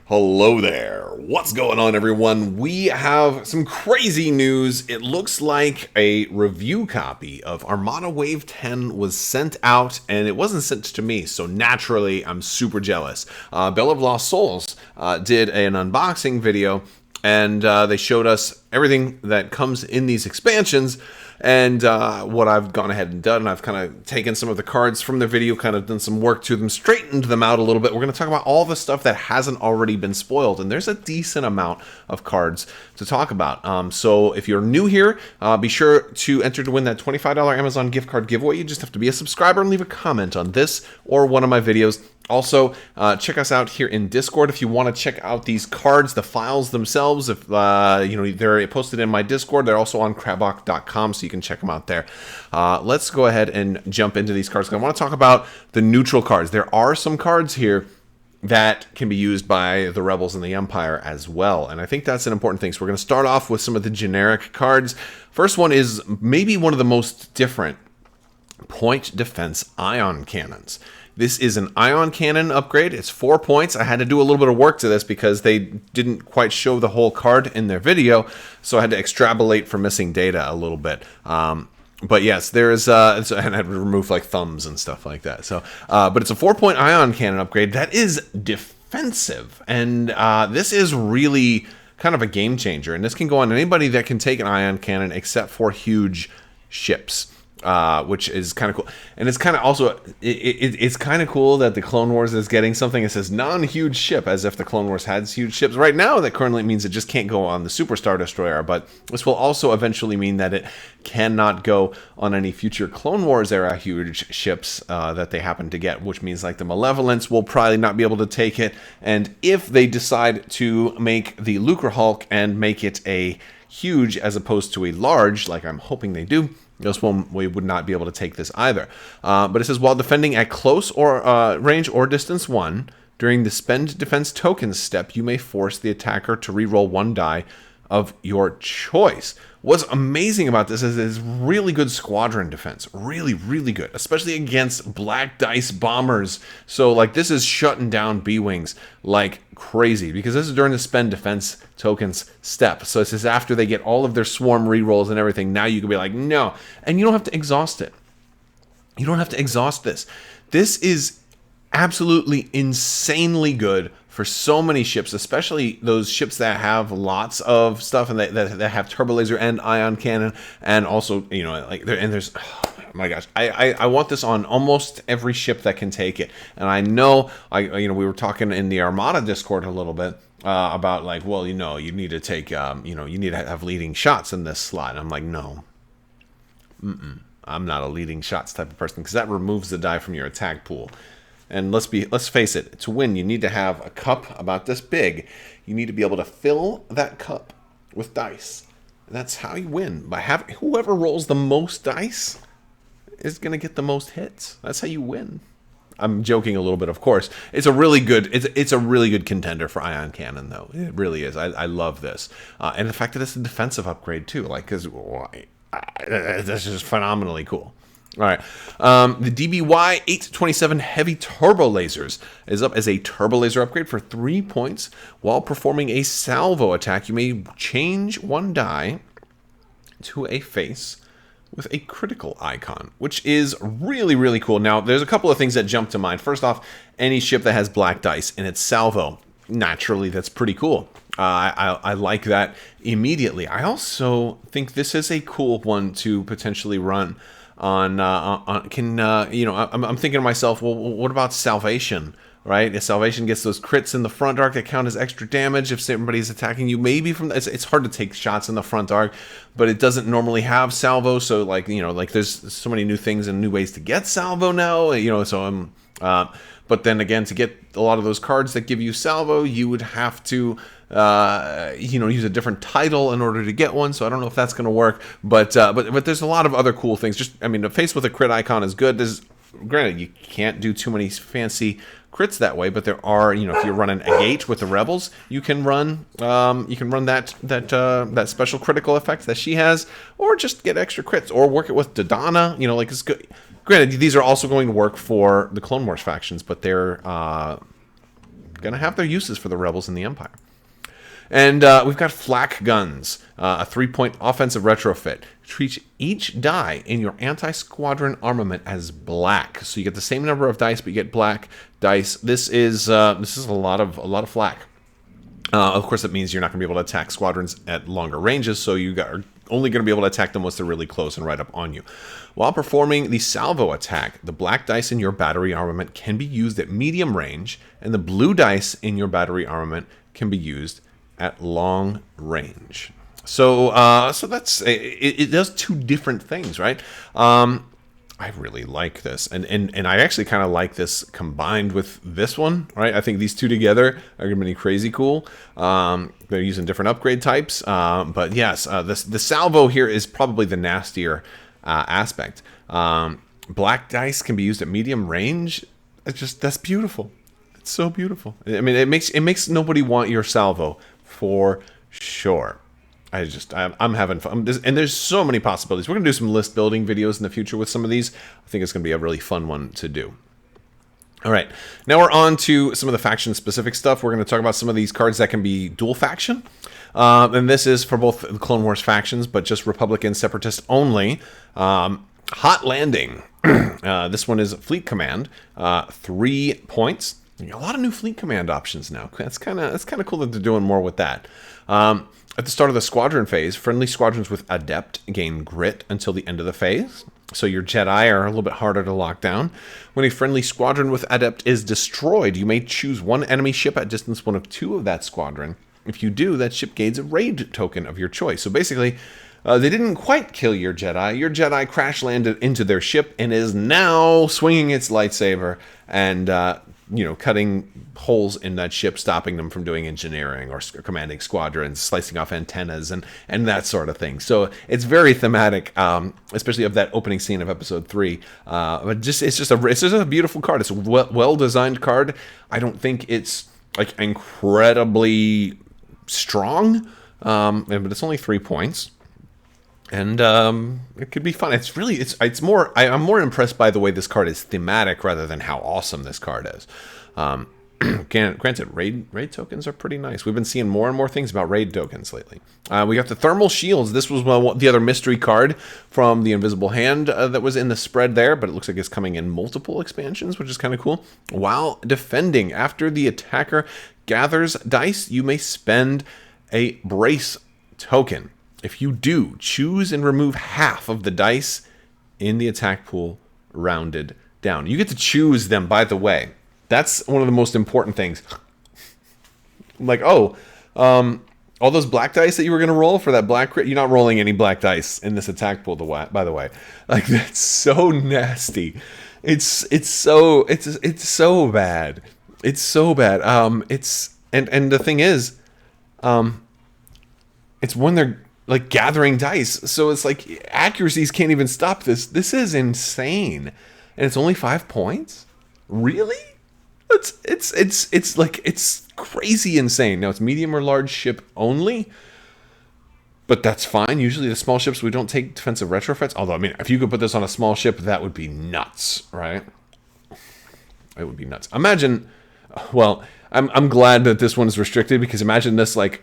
Hello there. What's going on, everyone? We have some crazy news. It looks like a review copy of Armada Wave 10 was sent out, and it wasn't sent to me, so naturally I'm super jealous. Bell of Lost Souls did an unboxing video, and they showed us everything that comes in these expansions. And what I've gone ahead and done, I've kind of taken some of the cards from the video, kind of done some work to them, straightened them out a little bit. We're going to talk about all the stuff that hasn't already been spoiled, and there's a decent amount of cards to talk about. So if you're new here, be sure to enter to win that $25 Amazon gift card giveaway. You just have to be a subscriber and leave a comment on this or one of my videos. Also, check us out here in Discord if you want to check out these cards, the files themselves. If they're posted in my Discord, they're also on Crabbok.com, so you can check them out there. Let's go ahead and jump into these cards. I want to talk about the neutral cards. There are some cards here that can be used by the Rebels and the Empire as well, and I think that's an important thing. So we're going to start off with some of the generic cards. First one is maybe one of the most different: point defense ion cannons. This is an ion cannon upgrade. It's 4 points. I had to do a little bit of work to this because they didn't quite show the whole card in their video, so I had to extrapolate for missing data a little bit. But yes, there's and I had to remove like thumbs and stuff like that. So, but it's a 4-point ion cannon upgrade that is defensive, and this is really kind of a game changer. And this can go on anybody that can take an ion cannon except for huge ships. Which is kind of cool, and it's kind of also it's kind of cool that the Clone Wars is getting something that says non-huge ship, as if the Clone Wars has huge ships. Right now, that currently means it just can't go on the Super Star Destroyer, but this will also eventually mean that it cannot go on any future Clone Wars era huge ships that they happen to get, which means like the Malevolence will probably not be able to take it, and if they decide to make the Lucre Hulk and make it a huge as opposed to a large, like I'm hoping they do, this one we would not be able to take this either. But it says, while defending at close or range or distance 1, during the spend defense tokens step, you may force the attacker to reroll 1 die of your choice. What's amazing about this is it's really good squadron defense. Really, really good. Especially against black dice bombers. So, like, this is shutting down B-Wings like crazy, because this is during the spend defense tokens step. So this is after they get all of their swarm rerolls and everything. Now you can be like, no. And you don't have to exhaust it. You don't have to exhaust this. This is absolutely insanely good for so many ships, especially those ships that have lots of stuff and that have turbo laser and ion cannon, and also, you know, like there's, oh my gosh, I want this on almost every ship that can take it. And I know, we were talking in the Armada Discord a little bit about, like, well, you know, you need to take, you need to have leading shots in this slot. And I'm like, no, I'm not a leading shots type of person, because that removes the die from your attack pool. And let's face it, to win, you need to have a cup about this big. You need to be able to fill that cup with dice. And that's how you win. By having whoever rolls the most dice is going to get the most hits. That's how you win. I'm joking a little bit, of course. It's a really good contender for ion cannon, though. It really is. I love this, and the fact that it's a defensive upgrade too, like, because this is phenomenally cool. All right, the DBY 827 Heavy Turbo Lasers is up as a turbo laser upgrade for 3 points. While performing a salvo attack, you may change 1 die to a face with a critical icon, which is really, really cool. Now, there's a couple of things that jump to mind. First off, any ship that has black dice in its salvo, naturally, that's pretty cool. I like that immediately. I also think this is a cool one to potentially run I'm thinking to myself, well, what about Salvation, right? If Salvation gets those crits in the front arc that count as extra damage if somebody's attacking you, maybe from it's hard to take shots in the front arc, but it doesn't normally have salvo, so like there's so many new things and new ways to get salvo now, so but then again, to get a lot of those cards that give you salvo, you would have to use a different title in order to get one. So I don't know if that's going to work, but there's a lot of other cool things. A face with a crit icon is good. Granted, you can't do too many fancy crits that way, but there are, if you're running a gate with the Rebels, you can run that special critical effect that she has, or just get extra crits, or work it with Dodonna. It's good. Granted, these are also going to work for the Clone Wars factions, but they're going to have their uses for the rebels and the Empire. And we've got Flak Guns, a 3-point offensive retrofit. Treat each die in your anti-squadron armament as black, so you get the same number of dice, but you get black dice. This is a lot of flak. Of course, that means you're not going to be able to attack squadrons at longer ranges, so are only going to be able to attack them once they're really close and right up on you. While performing the salvo attack, the black dice in your battery armament can be used at medium range, and the blue dice in your battery armament can be used at long range. So that's it does two different things, right? I really like this, and I actually kind of like this combined with this one, right? I think these two together are going to be crazy cool. They're using different upgrade types, but yes, the salvo here is probably the nastier aspect. Black dice can be used at medium range. That's beautiful. It's so beautiful. I mean, it makes nobody want your salvo for sure. I'm having fun. And there's so many possibilities. We're going to do some list building videos in the future with some of these. I think it's going to be a really fun one to do. All right. Now we're on to some of the faction-specific stuff. We're going to talk about some of these cards that can be dual faction. And this is for both the Clone Wars factions, but just Republican Separatist only. Hot Landing. This one is Fleet Command. 3 points. A lot of new Fleet Command options now. That's kind of cool that they're doing more with that. At the start of the squadron phase, friendly squadrons with Adept gain grit until the end of the phase. So your Jedi are a little bit harder to lock down. When a friendly squadron with Adept is destroyed, you may choose one enemy ship at distance 1 of 2 of that squadron. If you do, that ship gains a raid token of your choice. So basically, they didn't quite kill your Jedi. Your Jedi crash landed into their ship and is now swinging its lightsaber and cutting holes in that ship, stopping them from doing engineering or commanding squadrons, slicing off antennas and that sort of thing. So it's very thematic, especially of that opening scene of episode 3. But it's just a beautiful card. It's a well-designed card. I don't think it's like incredibly strong, but it's only 3 points. And it could be fun. It's more. I'm more impressed by the way this card is thematic rather than how awesome this card is. Granted, raid tokens are pretty nice. We've been seeing more and more things about raid tokens lately. We got the thermal shields. This was the other mystery card from the Invisible Hand that was in the spread there, but it looks like it's coming in multiple expansions, which is kind of cool. While defending, after the attacker gathers dice, you may spend a brace token. If you do, choose and remove half of the dice in the attack pool rounded down. You get to choose them, by the way. That's one of the most important things. Like, all those black dice that you were going to roll for that black crit, you're not rolling any black dice in this attack pool, by the way. Like, that's so nasty. It's so bad. It's so bad. And the thing is, it's when they're like gathering dice, so it's like accuracies can't even stop this. This is insane, and it's only 5 points. Really? It's crazy insane. Now it's medium or large ship only, but that's fine. Usually the small ships we don't take defensive retrofits. Although I mean, if you could put this on a small ship, that would be nuts, right? It would be nuts. Imagine. Well, I'm glad that this one is restricted, because imagine this like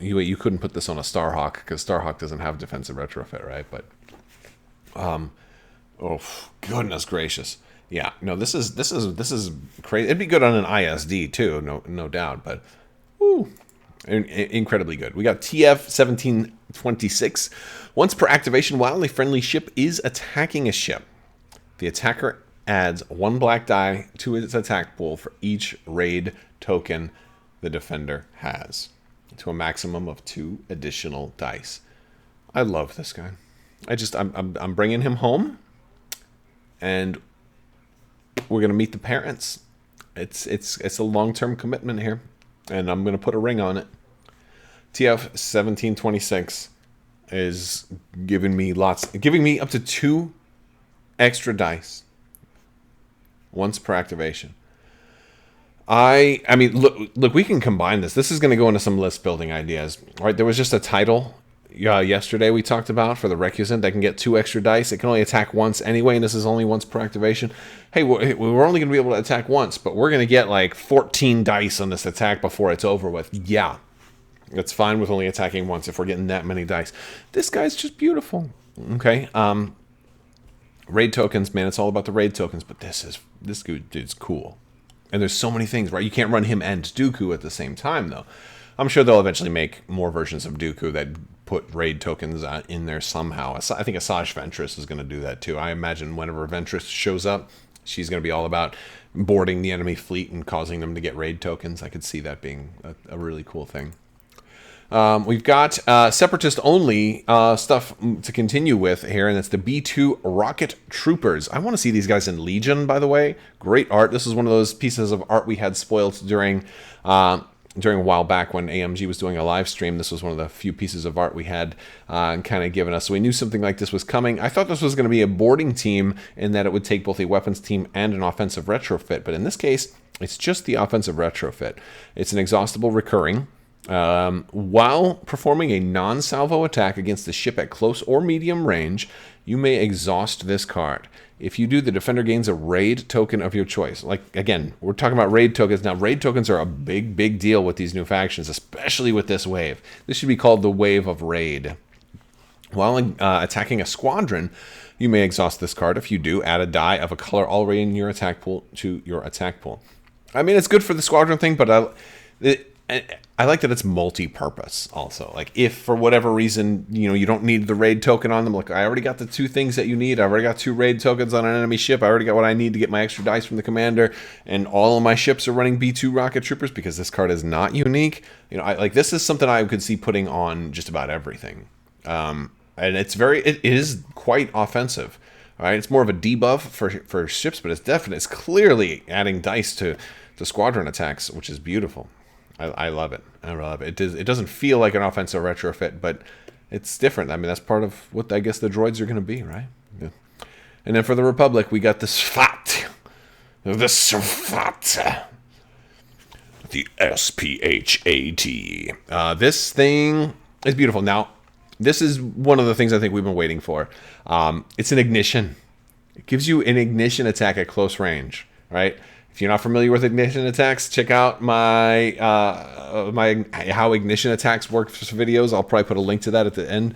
you couldn't put this on a Starhawk because Starhawk doesn't have defensive retrofit, right? But oh goodness gracious, yeah, no, this is crazy. It'd be good on an ISD too, no doubt, but incredibly good. We got TF-1726. Once per activation, while a friendly ship is attacking a ship, the attacker adds 1 black die to its attack pool for each raid token the defender has, to a maximum of 2 additional dice. I love this guy. I'm bringing him home, and we're gonna meet the parents. It's a long-term commitment here, and I'm gonna put a ring on it. TF-1726 is giving me up to 2 extra dice once per activation. I mean, look, we can combine this. This is going to go into some list building ideas, right? There was just a title yesterday we talked about for the Recusant. They can get 2 extra dice. It can only attack once anyway, and this is only once per activation. Hey, we're only going to be able to attack once, but we're going to get like 14 dice on this attack before it's over with. Yeah, it's fine with only attacking once if we're getting that many dice. This guy's just beautiful. Okay. Raid tokens, man. It's all about the raid tokens, but this dude's cool. And there's so many things, right? You can't run him and Dooku at the same time, though. I'm sure they'll eventually make more versions of Dooku that put raid tokens in there somehow. I think Asajj Ventress is going to do that too. I imagine whenever Ventress shows up, she's going to be all about boarding the enemy fleet and causing them to get raid tokens. I could see that being a really cool thing. We've got Separatist-only stuff to continue with here, and it's the B2 Rocket Troopers. I want to see these guys in Legion, by the way. Great art. This is one of those pieces of art we had spoiled during a while back when AMG was doing a live stream. This was one of the few pieces of art we had kind of given us. So we knew something like this was coming. I thought this was going to be a boarding team in that it would take both a weapons team and an offensive retrofit. But in this case, it's just the offensive retrofit. It's an exhaustible recurring. While performing a non-salvo attack against the ship at close or medium range, you may exhaust this card. If you do, the defender gains a raid token of your choice. Like, again, we're talking about raid tokens. Now, raid tokens are a big, big deal with these new factions, especially with this wave. This should be called the Wave of Raid. While attacking a squadron, you may exhaust this card. If you do, add a die of a color already in your attack pool to your attack pool. I mean, it's good for the squadron thing, but I like that it's multi-purpose also. Like, if for whatever reason, you don't need the raid token on them, like, I already got the 2 things that you need. I've already got 2 raid tokens on an enemy ship. I already got what I need to get my extra dice from the commander, and all of my ships are running B2 Rocket Troopers because this card is not unique. This is something I could see putting on just about everything. And it is quite offensive. All right, it's more of a debuff for ships, but it's clearly adding dice to squadron attacks, which is beautiful. I love it. I love it. It doesn't feel like an offensive retrofit, but it's different. I mean, that's part of what I guess the droids are going to be, right? Yeah. And then for the Republic, we got the SPHA-T. The servata. The SPHA-T. This thing is beautiful. Now, this is one of the things I think we've been waiting for. It's an ignition. It gives you an ignition attack at close range, right? If you're not familiar with ignition attacks, check out my how ignition attacks work videos. I'll probably put a link to that at the end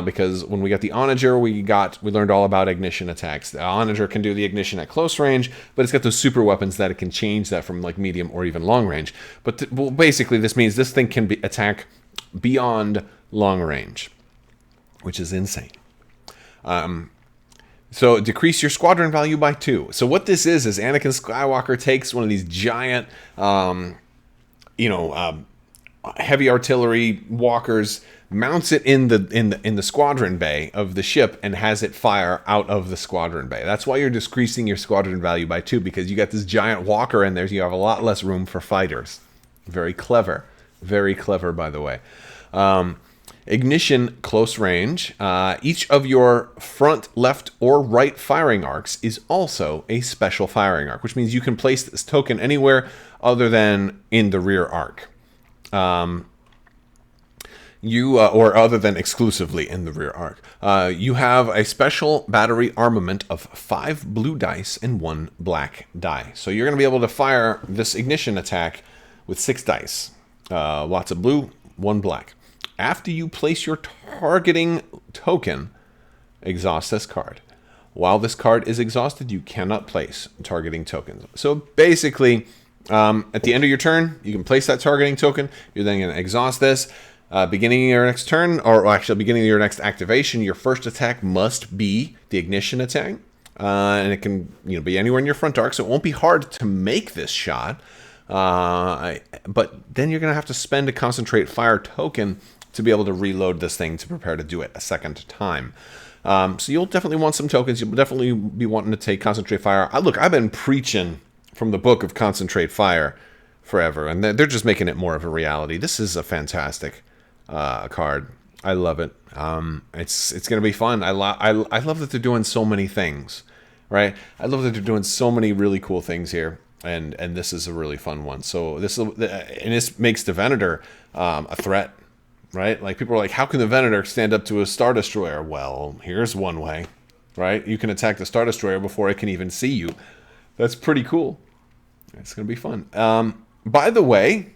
because when we got the Onager, we learned all about ignition attacks. The Onager can do the ignition at close range, but it's got those super weapons that it can change that from like medium or even long range. But basically, this means this thing can attack beyond long range, which is insane. So decrease your squadron value by 2. So what this is Anakin Skywalker takes one of these giant, heavy artillery walkers, mounts it in the squadron bay of the ship, and has it fire out of the squadron bay. That's why you're decreasing your squadron value by 2, because you got this giant walker in there. So you have a lot less room for fighters. Very clever, by the way. Ignition close range. Each of your front, left, or right firing arcs is also a special firing arc, which means you can place this token anywhere other than in the rear arc. Or other than exclusively in the rear arc. You have a special battery armament of 5 blue dice and 1 black die. So you're going to be able to fire this ignition attack with 6 dice. Lots of blue, 1 black. After you place your targeting token, exhaust this card. While this card is exhausted, you cannot place targeting tokens. So basically, at the end of your turn, you can place that targeting token. You're then going to exhaust this. Beginning of your next turn, or actually beginning of your next activation, your first attack must be the ignition attack. And it can be anywhere in your front arc, so it won't be hard to make this shot. But then you're going to have to spend a concentrate fire token to be able to reload this thing to prepare to do it a second time. So you'll definitely want some tokens. You'll definitely be wanting to take concentrate fire. Look, I've been preaching from the book of concentrate fire forever, and they're just making it more of a reality. This is a fantastic card. I love it. It's going to be fun. I love that they're doing so many things, right? I love that they're doing so many really cool things here, and this is a really fun one. So this makes the Venator a threat. right? Like, people are like, how can the Venator stand up to a Star Destroyer? Well, here's one way, right? You can attack the Star Destroyer before it can even see you. That's pretty cool. It's going to be fun. By the way,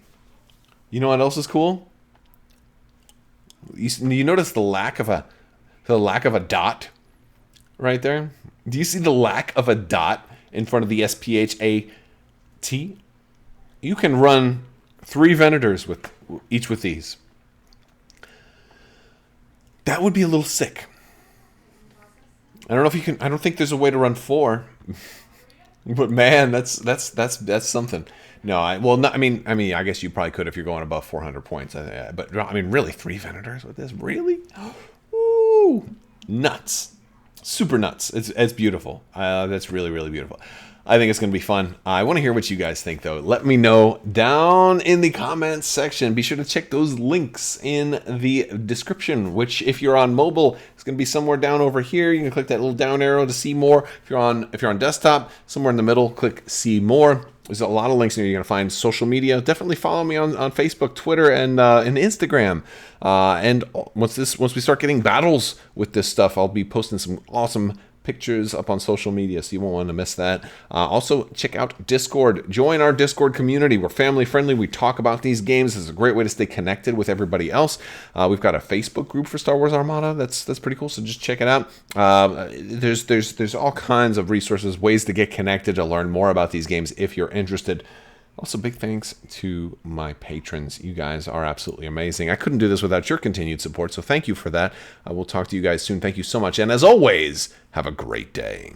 you know what else is cool? You notice the lack of a dot right there? Do you see the lack of a dot in front of the SPHA-T? You can run 3 Venators with each with these. That would be a little sick. I don't know if you can. I don't think there's a way to run 4. But man, that's something. No, I mean, I guess you probably could if you're going above 400 points. But I mean, really, 3 Venators with this? Really? Woo! Nuts. Super nuts. It's beautiful. That's really, really beautiful. I think it's going to be fun. I want to hear what you guys think, though. Let me know down in the comments section. Be sure to check those links in the description, which, if you're on mobile, is going to be somewhere down over here. You can click that little down arrow to see more. If you're on desktop, somewhere in the middle, click see more. There's a lot of links in here. You're going to find social media. Definitely follow me on Facebook, Twitter, and Instagram. And once we start getting battles with this stuff, I'll be posting some awesome pictures up on social media, so you won't want to miss that. Also, check out Discord. Join our Discord community. We're family friendly. We talk about these games. It's a great way to stay connected with everybody else. We've got a Facebook group for Star Wars Armada. That's pretty cool. So just check it out. There's all kinds of resources, ways to get connected, to learn more about these games if you're interested. Also, big thanks to my patrons. You guys are absolutely amazing. I couldn't do this without your continued support, so thank you for that. I will talk to you guys soon. Thank you so much. And as always, have a great day.